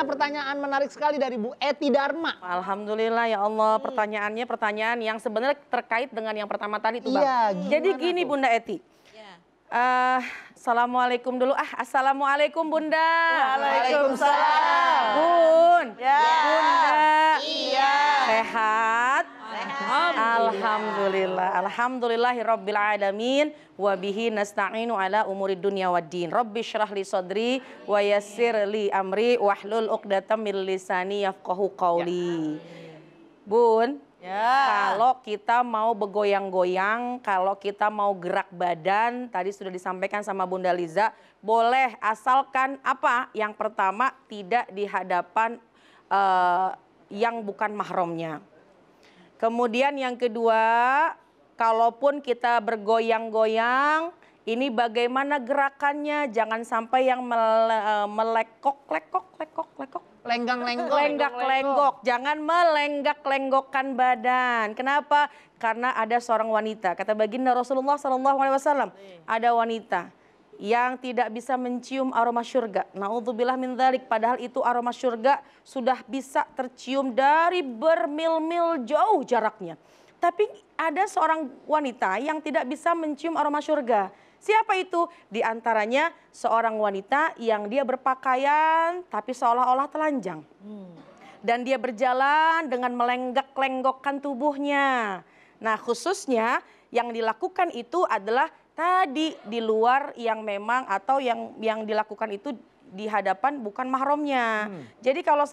Nah, pertanyaan menarik sekali dari Bu Eti Dharma. Alhamdulillah ya Allah, pertanyaannya pertanyaan yang sebenarnya terkait dengan yang pertama tadi tuh Bang. Iya, Jadi gimana gini tuh? Bunda Eti. Assalamualaikum dulu. Assalamualaikum Bunda. Waalaikumsalam. Bun. Ya. Bunda. Iya. Sehat? Alhamdulillah. Alhamdulillahirabbil alamin wa bihi nasta'inu ala umuri dunya waddin. Rabbi syrah li sadri wa yassir li amri wahlul 'uqdatam min lisani yafqahu qawli. Bun, kalau kita mau bergoyang-goyang, kalau kita mau gerak badan, tadi sudah disampaikan sama Bunda Liza, boleh asalkan apa? Yang pertama tidak di hadapan yang bukan mahramnya. Kemudian yang kedua, kalaupun kita bergoyang-goyang, ini bagaimana gerakannya? Jangan sampai yang lenggak-lenggok. Jangan melenggak-lenggokkan badan. Kenapa? Karena ada seorang wanita. Kata baginda Rasulullah SAW, ada wanita yang tidak bisa mencium aroma surga. Naudzubillah min dzalik. Padahal itu aroma surga sudah bisa tercium dari bermil-mil jauh jaraknya. Tapi ada seorang wanita yang tidak bisa mencium aroma surga. Siapa itu? Di antaranya seorang wanita yang dia berpakaian tapi seolah-olah telanjang. Dan dia berjalan dengan melenggak-lenggokkan tubuhnya. Nah, khususnya yang dilakukan itu adalah tadi di luar yang memang atau yang dilakukan itu di hadapan bukan mahramnya. Jadi kalau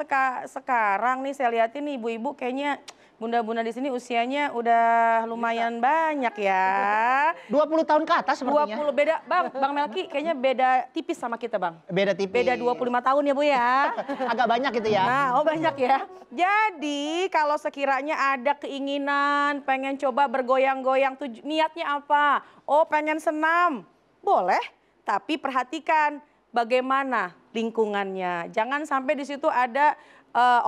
sekarang nih saya lihat ini ibu-ibu kayaknya bunda-bunda di sini usianya udah lumayan banyak ya. 20 tahun ke atas sepertinya. 20 beda Bang Melki kayaknya beda tipis sama kita Bang. Beda tipis. Beda 25 tahun ya Bu ya. Agak banyak gitu ya. Nah, banyak ya. Jadi kalau sekiranya ada keinginan pengen coba bergoyang-goyang, niatnya apa? Oh pengen senam, boleh. Tapi perhatikan bagaimana lingkungannya. Jangan sampai di situ ada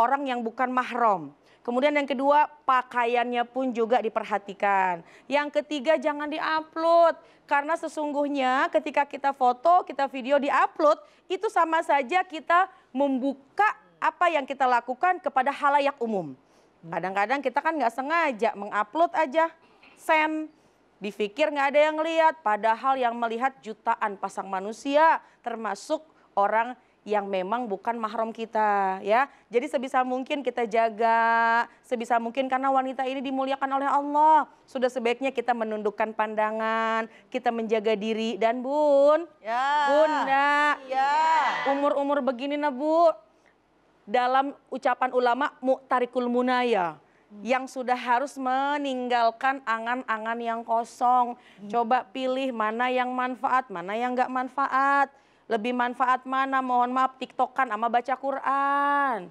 orang yang bukan mahram. Kemudian yang kedua, pakaiannya pun juga diperhatikan. Yang ketiga, jangan diupload. Karena sesungguhnya ketika kita foto, kita video diupload, itu sama saja kita membuka apa yang kita lakukan kepada halayak umum. Kadang-kadang kita kan nggak sengaja mengupload aja, send. Dipikir nggak ada yang lihat, padahal yang melihat jutaan pasang manusia, termasuk orang yang memang bukan mahram kita ya. Jadi sebisa mungkin kita jaga, sebisa mungkin karena wanita ini dimuliakan oleh Allah. Sudah sebaiknya kita menundukkan pandangan, kita menjaga diri. Dan Bun, Bunda, umur-umur begini nah Bu, dalam ucapan ulama mu'tarikul munaya, yang sudah harus meninggalkan angan-angan yang kosong. Coba pilih mana yang manfaat, mana yang nggak manfaat. Lebih manfaat mana? Mohon maaf, tiktokan sama baca Quran.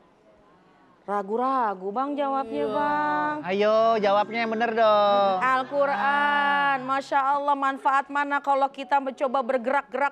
Ragu-ragu Bang jawabnya Bang. Ayo jawabnya yang bener dong. Al-Quran, Masya Allah, manfaat mana kalau kita mencoba bergerak-gerak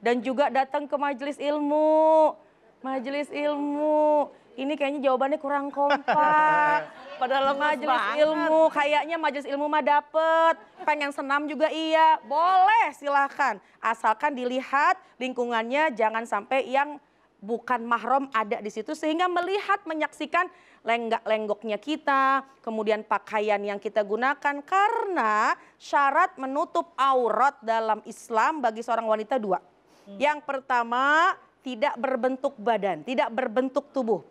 dan juga datang ke majelis ilmu. Majelis ilmu, ini kayaknya jawabannya kurang kompak. Padahal majelis ilmu, kayaknya majelis ilmu mah dapet. Pengen senam juga iya, boleh silahkan. Asalkan dilihat lingkungannya, jangan sampai yang bukan mahram ada di situ. Sehingga melihat, menyaksikan lenggak-lenggoknya kita, kemudian pakaian yang kita gunakan. Karena syarat menutup aurat dalam Islam bagi seorang wanita dua. Yang pertama, tidak berbentuk badan, tidak berbentuk tubuh.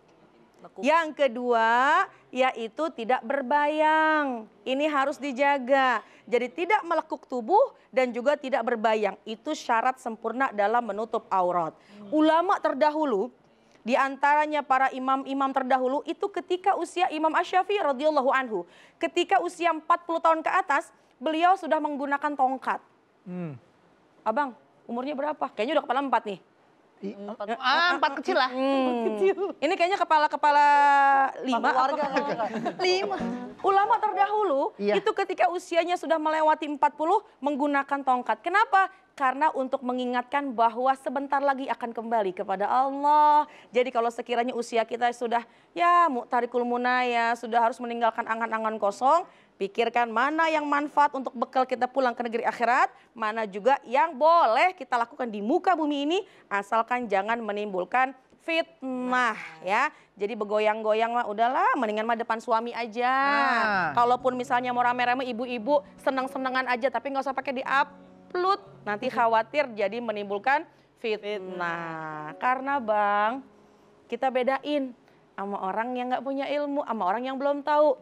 Yang kedua, yaitu tidak berbayang. Ini harus dijaga. Jadi tidak melekuk tubuh dan juga tidak berbayang. Itu syarat sempurna dalam menutup aurat. Ulama terdahulu, di antaranya para imam-imam terdahulu, itu ketika usia Imam Asy-Syafi'i radhiyallahu anhu, ketika usia 40 tahun ke atas, beliau sudah menggunakan tongkat. Abang, umurnya berapa? Kayaknya udah kepala 4 nih. 4 kecil lah. Ini kayaknya kepala 5. 5. Ulama terdahulu itu ketika usianya sudah melewati 40 menggunakan tongkat. Kenapa? Karena untuk mengingatkan bahwa sebentar lagi akan kembali kepada Allah. Jadi kalau sekiranya usia kita sudah ya mu'tarikul munaya, sudah harus meninggalkan angan-angan kosong, pikirkan mana yang manfaat untuk bekal kita pulang ke negeri akhirat, mana juga yang boleh kita lakukan di muka bumi ini, asalkan jangan menimbulkan fitnah ya. Jadi begoyang-goyang mah udahlah, mendingan mah depan suami aja. Kalaupun misalnya mau rame-rame ibu-ibu seneng-senengan aja, tapi nggak usah pakai di-upload. Nanti khawatir jadi menimbulkan fitnah. Karena Bang, kita bedain sama orang yang nggak punya ilmu, sama orang yang belum tahu.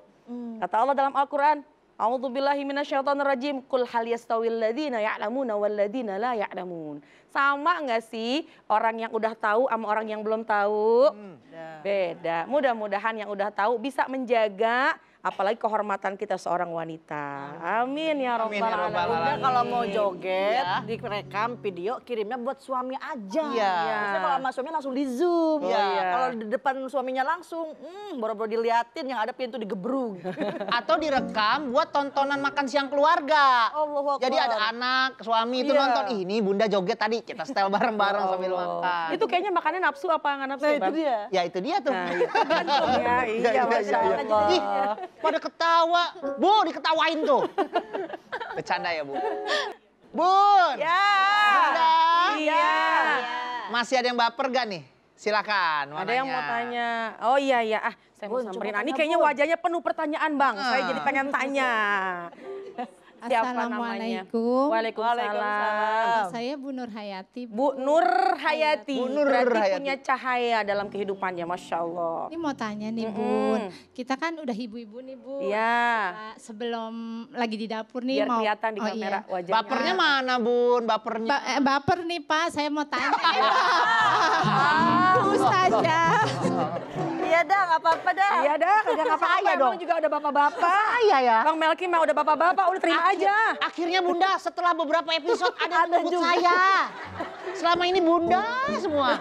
Kata Allah dalam Al-Quran, A'udzubillahi minasyaitonirrajim, qul hal yastawil ladzina ya'lamuna wal ladzina la ya'lamun. Sama nggak sih orang yang udah tahu sama orang yang belum tahu? Beda. Mudah-mudahan yang udah tahu bisa menjaga apalagi kehormatan kita seorang wanita. Amin ya rabbal alamin. Bunda kalau mau joget, direkam video, kirimnya buat suami aja. Iya. Biasanya kalau sama suami langsung di zoom. Iya. Kalau di depan suaminya langsung, boro-boro diliatin yang ada pintu digebruk. Atau direkam buat tontonan makan siang keluarga. Allahu Akbar. Jadi ada anak, suami itu Iya. nonton, ih ini bunda joget tadi, kita setel bareng-bareng sambil makan. Itu kayaknya makannya nafsu apa nggak nafsu Nah ya, itu Bang? dia. Ya itu dia tuh. Nah, itu gantung ya. Iya, iya, Masya iya. Allah. Ih, pada ketawa. Bu, diketawain tuh. Bercanda ya, Bu. Bun. Ya. Bunda. Iya. Masih ada yang baper gak nih? Silakan. Ada yang mau tanya. Oh iya ya. Ah, saya mau Bun, samperin. coba Ini tanya, kayaknya Bun. wajahnya penuh pertanyaan, Bang. Saya jadi pengen tanya. Siapa namanya? Assalamualaikum. Waalaikumsalam. Saya Bu Nur Hayati. Bu Nur Hayati. Bu Nur Berarti Hayati. punya cahaya dalam kehidupannya, Masya Allah. Ini mau tanya nih Bun. Kita kan udah ibu-ibu nih Bu. Iya. Sebelum lagi di dapur nih Biar mau. kelihatan di Oh, kamera iya. wajahnya. Bapernya mana, Bun? Bapernya. Baper nih Pak, saya mau tanya. Bu Ustazah. Iya dah, nggak apa-apa dah. Iya dah, kagak apa-apa. Saya Emang dong. juga udah bapak-bapak. Saya ya. Bang Melki mah udah bapak-bapak, udah terima aja. Akhirnya Bunda setelah beberapa episode ada yang menyebut saya. Selama ini Bunda semua.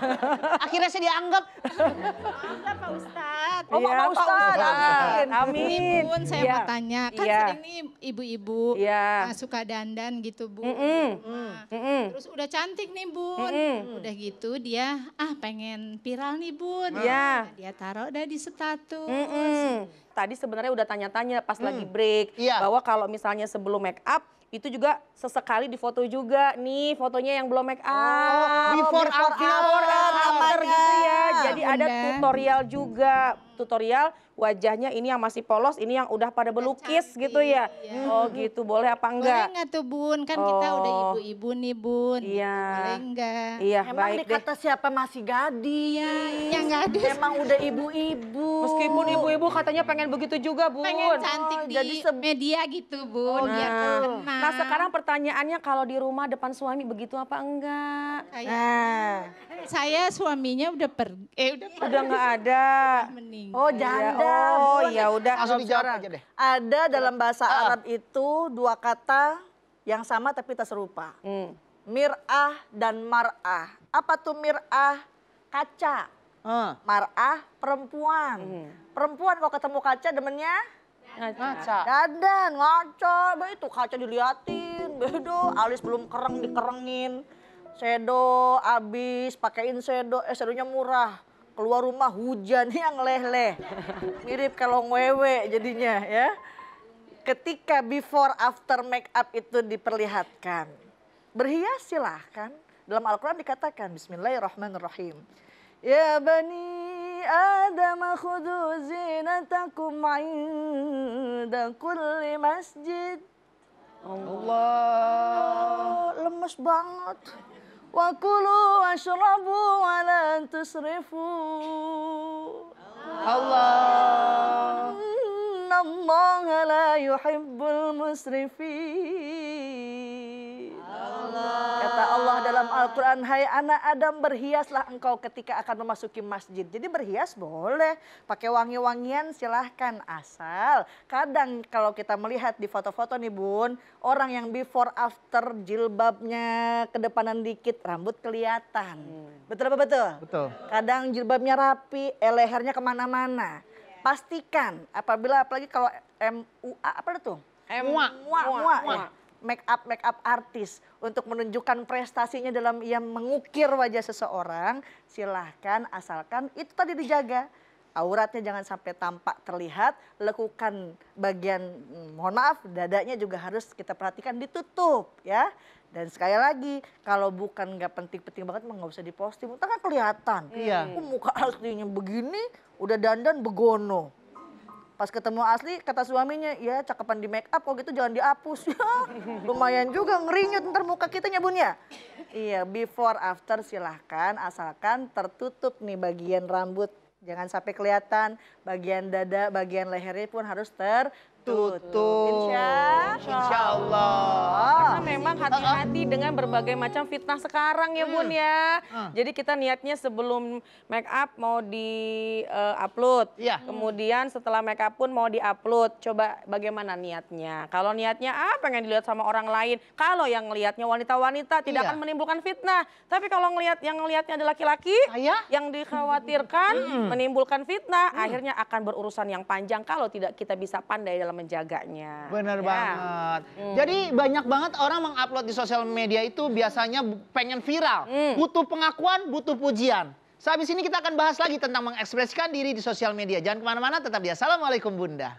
Akhirnya saya dianggap. Enggak Pak Ustadz. Oh, Iya, Pak Ustadz. Ustadz. Nih Amin. Bun, saya Iya. mau tanya. Kan Iya. sering nih ibu-ibu Iya. suka dandan gitu Bu. Nah, Mm-mm. terus udah cantik nih Bun. Udah gitu dia pengen viral nih Bun. Iya. Nah, dia taruh udah di status. Tadi sebenarnya udah tanya-tanya pas lagi break. Iya. Bahwa kalau misalnya sebelum make up, itu juga sesekali difoto juga nih fotonya yang belum make up. Before after. After gitu ya. Jadi ada Bunda. tutorial juga. Tutorial wajahnya ini yang masih polos, ini yang udah pada belukis cantik, gitu ya. iya. Oh gitu, boleh apa Boleh enggak? nggak tuh Bun? Kan kita udah Oh. ibu-ibu nih Bun. Iya. Boleh nggak? Iya, Emang baik deh. dikata siapa masih gadis? Iya, yang nggak ada. Emang udah ibu-ibu. Meskipun ibu-ibu katanya pengen begitu juga, Bun. Pengen cantik di jadi media gitu Bun. Biar terkenal. Nah, sekarang pertanyaannya kalau di rumah depan suami begitu apa enggak? Saya suaminya udah pergi. Udah nggak ada. Meninggal. Oh janda. Oh, Bun. ya udah. Langsung dijawab aja deh. Ada dalam bahasa Arab itu dua kata yang sama tapi tak serupa. Mir'ah dan mar'ah. Apa tuh mir'ah? Kaca. Mar'ah perempuan. Perempuan kalau ketemu kaca demennya Ngaca. dandan, ngaca. Itu kaca diliatin. Bedo, alis belum kereng dikerengin. Shadow abis, pakein shadow. Shadownya murah. Keluar rumah hujan yang leleh. Mirip kalong wewe jadinya ya. Ketika before after make up itu diperlihatkan. Berhias silahkan. Dalam Al-Quran dikatakan Bismillahirrahmanirrahim. Ya bani Adam khudu zinatakum inda kulli masjid. Allah. Lemes banget. Wa kulu washrabu wa la tusrifu. Allah. Innallaha la yuhibbul musrifin. Kata Allah dalam Al-Quran, hai anak Adam berhiaslah engkau ketika akan memasuki masjid. Jadi berhias boleh, pakai wangi-wangian silahkan. Asal kadang kalau kita melihat di foto-foto nih Bun, orang yang before after jilbabnya kedepanan dikit, rambut kelihatan. Betul apa betul? Betul. Kadang jilbabnya rapi, lehernya kemana-mana. Pastikan apabila apalagi kalau MUA apa itu? MUA ya. Make up artis untuk menunjukkan prestasinya dalam ia mengukir wajah seseorang, silahkan asalkan itu tadi dijaga. auratnya jangan sampai tampak terlihat, lekukan bagian, mohon maaf, dadanya juga harus kita perhatikan ditutup ya. Dan sekali lagi, kalau bukan nggak penting-penting banget mah nggak usah diposting, kan kelihatan. Iya. Muka aslinya begini, udah dandan begono. Pas ketemu asli, kata suaminya, ya cakepan di make up, kok gitu jangan dihapus. Ya, lumayan juga ngerinyut ntar muka kita ya Bun ya. Iya, before after silahkan, asalkan tertutup nih bagian rambut. Jangan sampai kelihatan, bagian dada, bagian lehernya pun harus tertutup. Insya Allah. Karena memang hati-hati dengan berbagai macam fitnah sekarang ya Bun ya. Jadi kita niatnya sebelum make up mau di-upload. Iya. Kemudian setelah make up pun mau di-upload. Coba bagaimana niatnya. Kalau niatnya pengen dilihat sama orang lain. Kalau yang ngelihatnya wanita-wanita tidak akan menimbulkan fitnah. Tapi kalau yang ngelihatnya adalah laki-laki yang dikhawatirkan menimbulkan fitnah, akhirnya akan berurusan yang panjang kalau tidak kita bisa pandai dalam menjaganya. Bener banget. Jadi banyak banget orang mengupload di sosial media itu biasanya pengen viral. Butuh pengakuan, butuh pujian. Sehabis ini kita akan bahas lagi tentang mengekspresikan diri di sosial media. Jangan kemana-mana, tetap di Assalamualaikum Bunda.